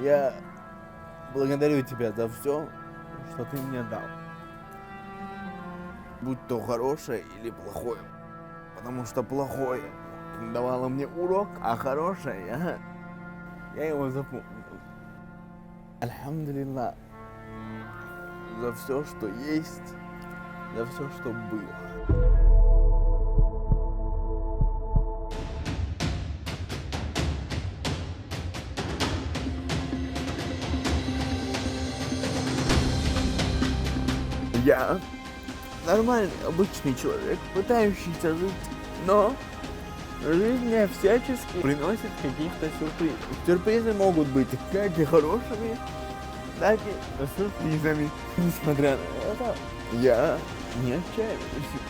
Я благодарю тебя за все, что ты мне дал. Будь то хорошее или плохое. Потому что плохое давало мне урок, а хорошее я его запомнил. Альхамдулилlah. За все, что есть, за все, что было. Я нормальный, обычный человек, пытающийся жить, но жизнь мне всячески приносит каких-то сюрпризов. Сюрпризы могут быть как и хорошими, так и сюрпризами. Несмотря на это, я не отчаиваюсь,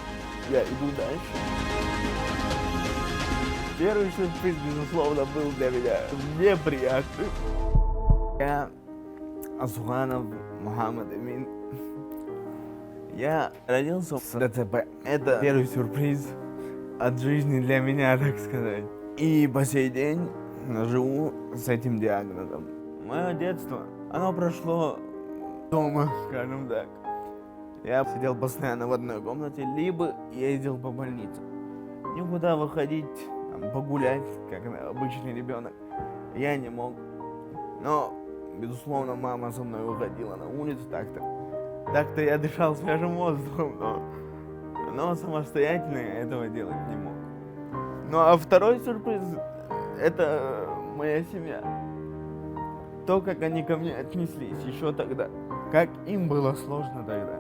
я иду дальше. Первый сюрприз, безусловно, был для меня неприятным. Я Асуханов Мухаммад Амин. Я родился с ДЦП. Это первый сюрприз от жизни для меня, так сказать. И по сей день живу с этим диагнозом. Мое детство, оно прошло дома, скажем так. Я сидел постоянно в одной комнате, либо ездил по больницам. Никуда выходить, погулять, как обычный ребенок, я не мог. Но, безусловно, мама со мной выходила на улицу так-то я дышал свежим воздухом, но самостоятельно я этого делать не мог. Ну а второй сюрприз – это моя семья. То, как они ко мне отнеслись еще тогда, как им было сложно тогда.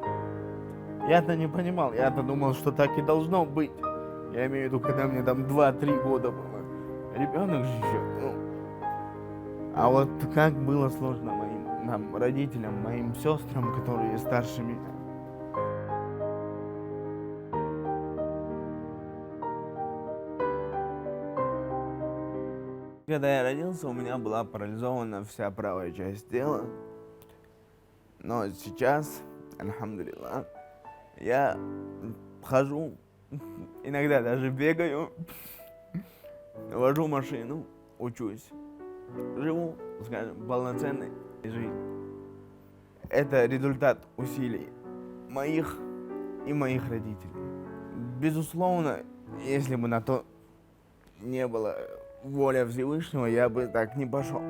Я-то не понимал, я-то думал, что так и должно быть. Я имею в виду, когда мне там 2-3 года было. Ребенок же еще. А вот как было сложно моим родителям, моим сестрам, которые старше меня. Когда я родился, у меня была парализована вся правая часть тела. Но сейчас, альхамдулилlah, я хожу, иногда даже бегаю, вожу машину, учусь, живу, скажем, полноценной жизнью. Это результат усилий моих и моих родителей. Безусловно, если бы на то не было воля Всевышнего, я бы так не пошел.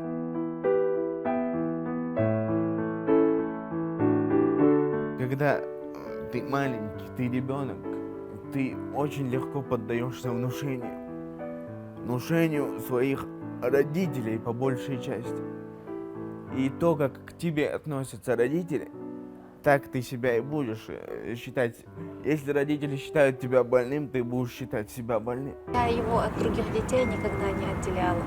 Когда ты маленький, ты ребенок, ты очень легко поддаешься внушению своих родителей по большей части. И то, как к тебе относятся родители, так ты себя и будешь считать. Если родители считают тебя больным, ты будешь считать себя больным. Я его от других детей никогда не отделяла.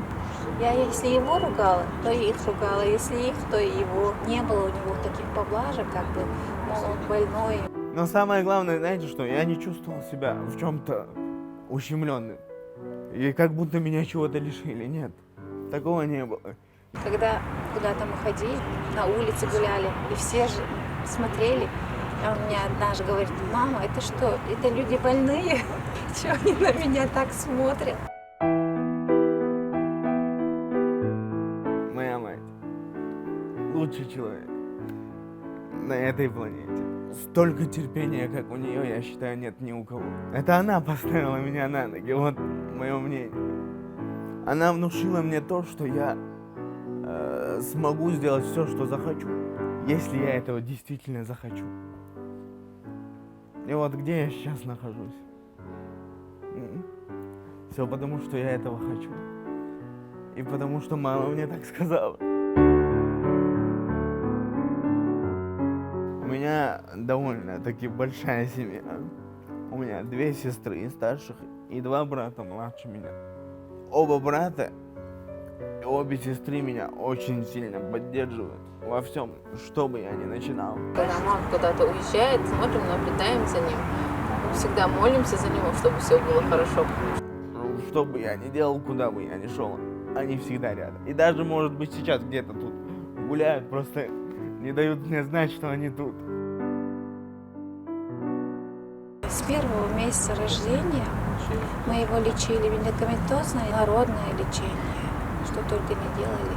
Я если его ругала, то и их ругала. Если их, то и его. Не было у него таких поблажек, как бы, мол, он больной. Но самое главное, знаете что? Я не чувствовал себя в чем-то ущемленным. И как будто меня чего-то лишили. Нет, такого не было. Когда куда-то мы ходили, на улице гуляли, и все же смотрели, а он мне однажды говорит: мама, это что, это люди больные? Чего они на меня так смотрят? Моя мать лучший человек на этой планете. Столько терпения, как у нее, я считаю, нет ни у кого. Это она поставила меня на ноги, вот мое мнение. Она внушила мне то, что я смогу сделать все, что захочу, если я этого действительно захочу. И вот где я сейчас нахожусь? Все потому, что я этого хочу. И потому, что мама мне так сказала. У меня довольно-таки большая семья. У меня 2 сестры старших и 2 брата младше меня. Оба брата и обе сестры меня очень сильно поддерживают во всем, что бы я ни начинал. Когда мама куда-то уезжает, смотрим, наблюдаем за ним. Всегда молимся за него, чтобы все было хорошо. Что бы я ни делал, куда бы я ни шел, они всегда рядом. И даже, может быть, сейчас где-то тут гуляют, просто не дают мне знать, что они тут. С первого месяца рождения мы его лечили медикаментозное, народное лечение, что только не делали.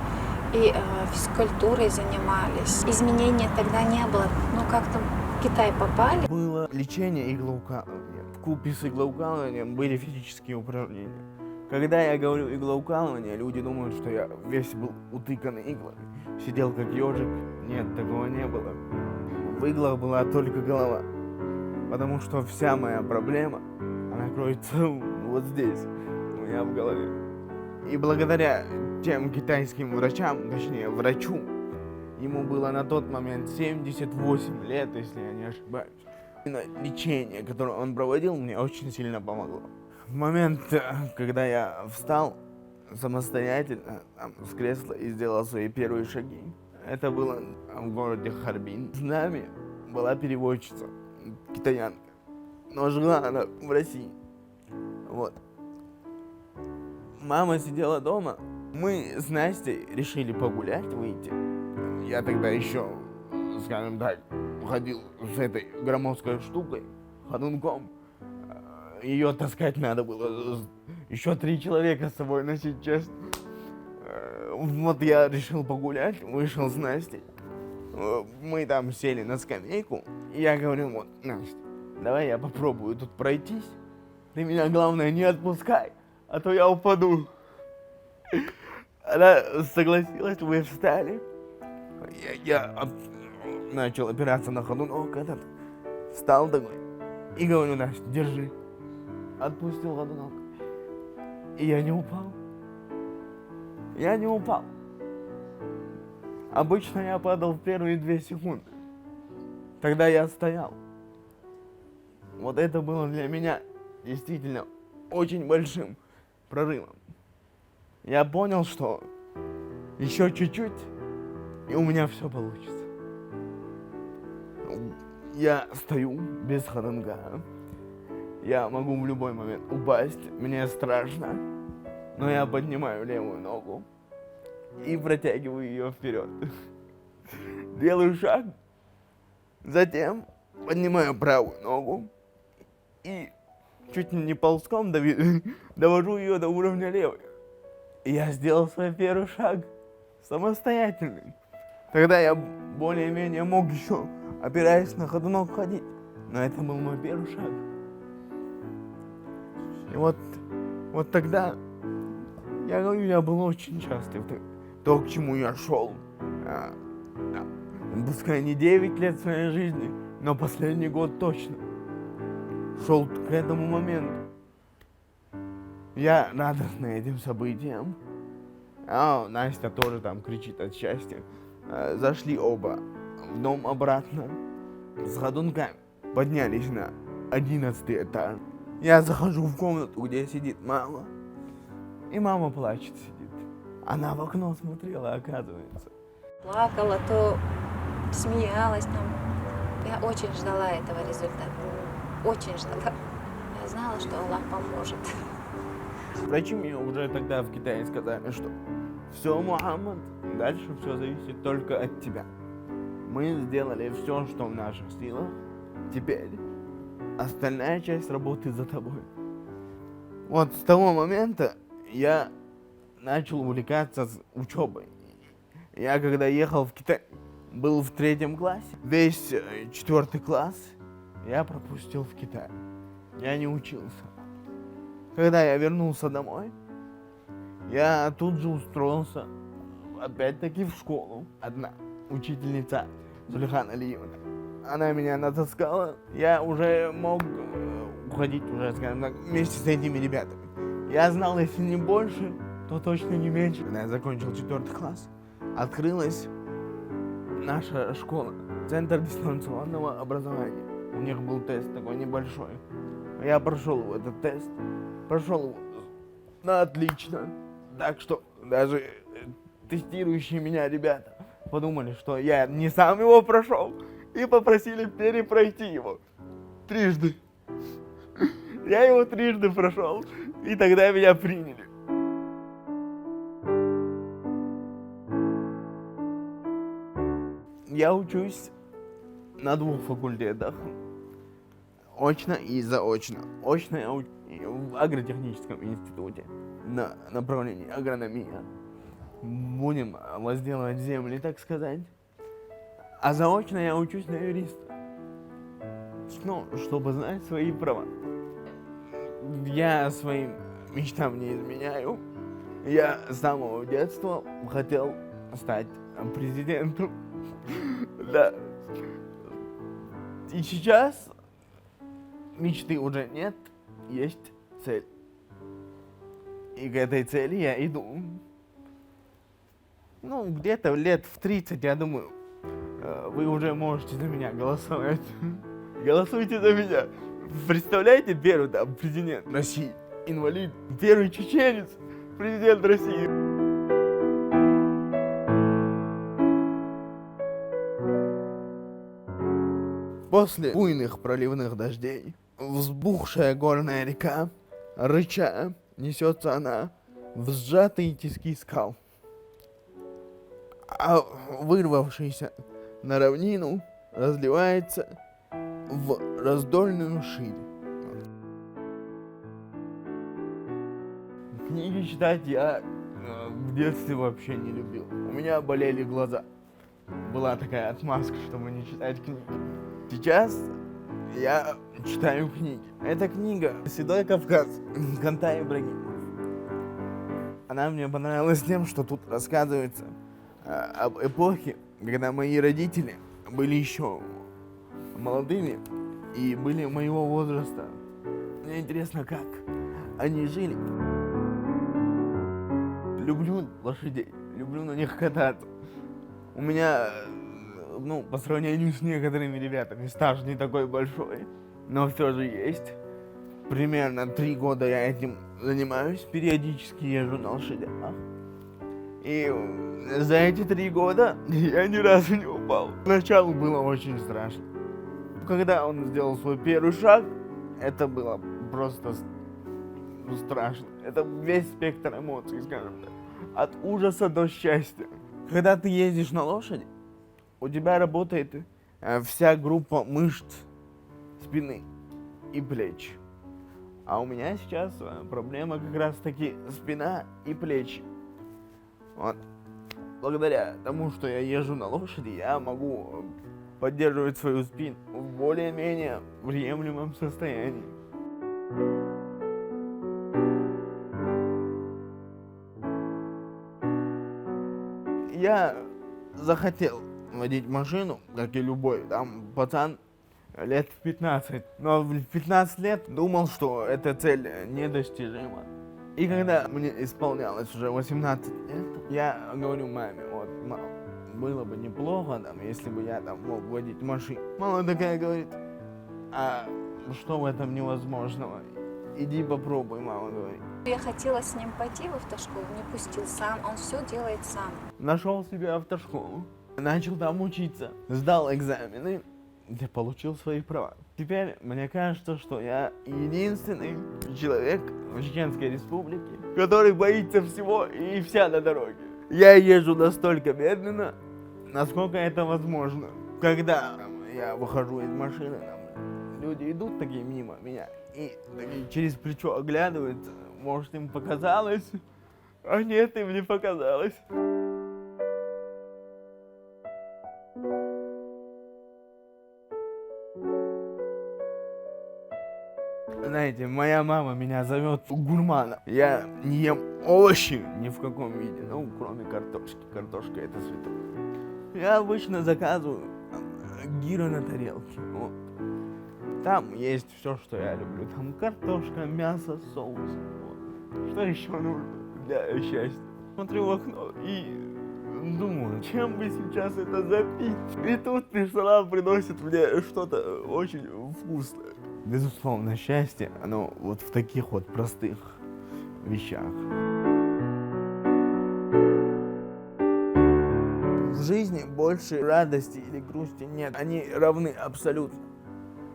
и физкультурой занимались. Изменений тогда не было. Ну, как-то в Китай попали. Было лечение иглоукалывания. Вкупе с иглоукалыванием были физические упражнения. Когда я говорю иглоукалывание, люди думают, что я весь был утыкан иглами. Сидел как ежик. Нет, такого не было. В иглах была только голова. Потому что вся моя проблема, она кроется вот здесь, у меня в голове. И благодаря тем китайским врачам, точнее врачу, ему было на тот момент 78 лет, если я не ошибаюсь. Именно лечение, которое он проводил, мне очень сильно помогло. В момент, когда я встал самостоятельно с кресла и сделал свои первые шаги, это было в городе Харбин. С нами была переводчица, китаянка, но жила она в России. Вот. Мама сидела дома, мы с Настей решили погулять, выйти. Я тогда еще, скажем так, ходил с этой громоздкой штукой, ходунком. Ее таскать надо было, еще 3 человека с собой носить, честно. Вот я решил погулять, вышел с Настей. Мы там сели на скамейку, и я говорю, вот, Настя, давай я попробую тут пройтись. Ты меня, главное, не отпускай, а то я упаду. Она согласилась, мы встали. Я начал опираться на ходунок этот. Встал такой и говорю, Настя, держи. Отпустил ходунок. И я не упал. Я не упал. Обычно я падал в первые 2 секунды. Тогда я стоял. Вот это было для меня действительно очень большим прорывом. Я понял, что еще чуть-чуть, и у меня все получится. Я стою без ходунка. Я могу в любой момент упасть, мне страшно, но я поднимаю левую ногу и протягиваю ее вперед. Делаю шаг, затем поднимаю правую ногу и чуть не ползком довожу ее до уровня левой. И я сделал свой первый шаг самостоятельный. Тогда я более-менее мог еще, опираясь на ходунок, ходить. Но это был мой первый шаг. И вот тогда, я говорю, я был очень счастлив. То, к чему я шел. Пускай не 9 лет своей жизни, но последний год точно. Шел к этому моменту. Я радостный этим событием. А Настя тоже там кричит от счастья. Зашли оба в дом обратно с ходунками. Поднялись на 11-й этаж. Я захожу в комнату, где сидит мама. И мама плачет, сидит. Она в окно смотрела, оказывается. Плакала, то смеялась там. Я очень ждала этого результата. Очень ждала. Я знала, что Аллах поможет. Врачи мне уже тогда в Китае сказали, что все, Мухаммад, дальше все зависит только от тебя. Мы сделали все, что в наших силах. Теперь остальная часть работы за тобой. Вот с того момента я начал увлекаться учебой. Я когда ехал в Китай, был в 3 классе. Весь 4 класс я пропустил в Китае. Я не учился. Когда я вернулся домой, я тут же устроился опять-таки в школу. Одна учительница Зулихан Алиевна. Она меня натаскала. Я уже мог уходить уже, скажем так, вместе с этими ребятами. Я знал, если не больше, то точно не меньше. Когда я закончил 4 класс, открылась наша школа, центр дистанционного образования. У них был тест такой небольшой. Я прошел этот тест, прошел его на отлично. Так что даже тестирующие меня ребята подумали, что я не сам его прошел, и попросили перепройти его 3. Я его 3 прошел, и тогда меня приняли. Я учусь на 2 факультетах. Очно и заочно. Очно я учусь в агротехническом институте на направлении агрономия. В будем возделывать земли, так сказать. А заочно я учусь на юриста. Ну, чтобы знать свои права. Я своим мечтам не изменяю. Я с самого детства хотел стать президентом. Да. И сейчас мечты уже нет, есть цель. И к этой цели я иду. Ну, где-то лет в 30, я думаю, вы уже можете за меня голосовать. Голосуйте за меня. Представляете, первый там президент России, инвалид, первый чеченец, президент России. После буйных проливных дождей взбухшая горная река, рыча, несется она в сжатые тиски скал. А вырвавшийся на равнину разливается в раздольную ширь. Книги читать я в детстве вообще не любил. У меня болели глаза. Была такая отмазка, чтобы не читать книги. Сейчас я читаю книги. Эта книга «Седой Кавказ» Кантай Ибрагимов. Она мне понравилась тем, что тут рассказывается об эпохе, когда мои родители были еще молодыми и были моего возраста. Мне интересно, как они жили. Люблю лошадей, люблю на них кататься. У меня, по сравнению с некоторыми ребятами, стаж не такой большой, но все же есть. Примерно 3 года я этим занимаюсь, периодически езжу на лошадях. И за эти 3 года я ни разу не упал. Поначалу было очень страшно. Когда он сделал свой первый шаг, это было просто страшно. Это весь спектр эмоций, скажем так. От ужаса до счастья. Когда ты ездишь на лошади, у тебя работает вся группа мышц спины и плеч. А у меня сейчас проблема как раз таки спина и плечи. Вот. Благодаря тому, что я езжу на лошади, я могу поддерживать свою спину в более-менее приемлемом состоянии. Я захотел водить машину, как и любой там пацан, лет в 15. Но в 15 лет думал, что эта цель недостижима. И когда мне исполнялось уже 18 лет, я говорю маме, вот, мам, было бы неплохо, если бы я мог водить машину. Мама такая говорит, а что в этом невозможного? Иди попробуй, мама говорит. Я хотела с ним пойти в автошколу, не пустил сам, он все делает сам. Нашел себе автошколу, начал там учиться, сдал экзамены, я получил свои права. Теперь мне кажется, что я единственный человек в Чеченской Республике, который боится всего и вся на дороге. Я езжу настолько медленно, насколько это возможно. Когда я выхожу из машины, люди идут такие мимо меня и такие через плечо оглядываются. Может, им показалось, а нет, им не показалось. Знаете, моя мама меня зовет гурманом. Я не ем овощи ни в каком виде, кроме картошки. Картошка — это святое. Я обычно заказываю гиро на тарелке. Вот. Там есть все, что я люблю. Там картошка, мясо, соус. Вот. Что еще нужно для счастья? Смотрю в окно и думаю, чем бы сейчас это запить. И тут персонал приносит мне что-то очень вкусное. Безусловно, счастье, оно вот в таких вот простых вещах. В жизни больше радости или грусти нет. Они равны абсолютно.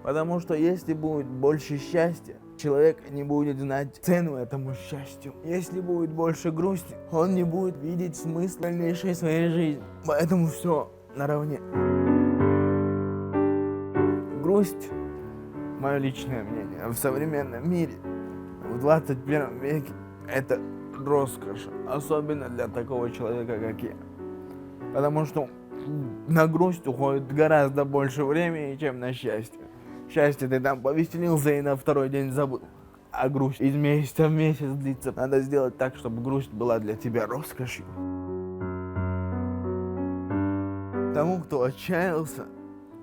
Потому что если будет больше счастья, человек не будет знать цену этому счастью. Если будет больше грусти, он не будет видеть смысл дальнейшей своей жизни. Поэтому все наравне. Грусть, мое личное мнение, в современном мире, в 21 веке, это роскошь, особенно для такого человека, как я. Потому что на грусть уходит гораздо больше времени, чем на счастье. Счастье ты там повеселился и на второй день забыл. А грусть из месяца в месяц длится. Надо сделать так, чтобы грусть была для тебя роскошью. Тому, кто отчаялся,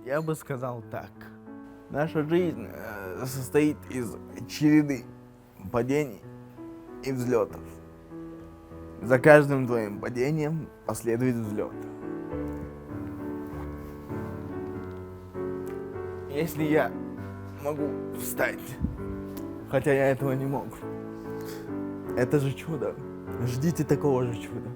я бы сказал так. Наша жизнь состоит из череды падений и взлетов. За каждым твоим падением последует взлет. Если я могу встать, хотя я этого не мог, это же чудо. Ждите такого же чуда.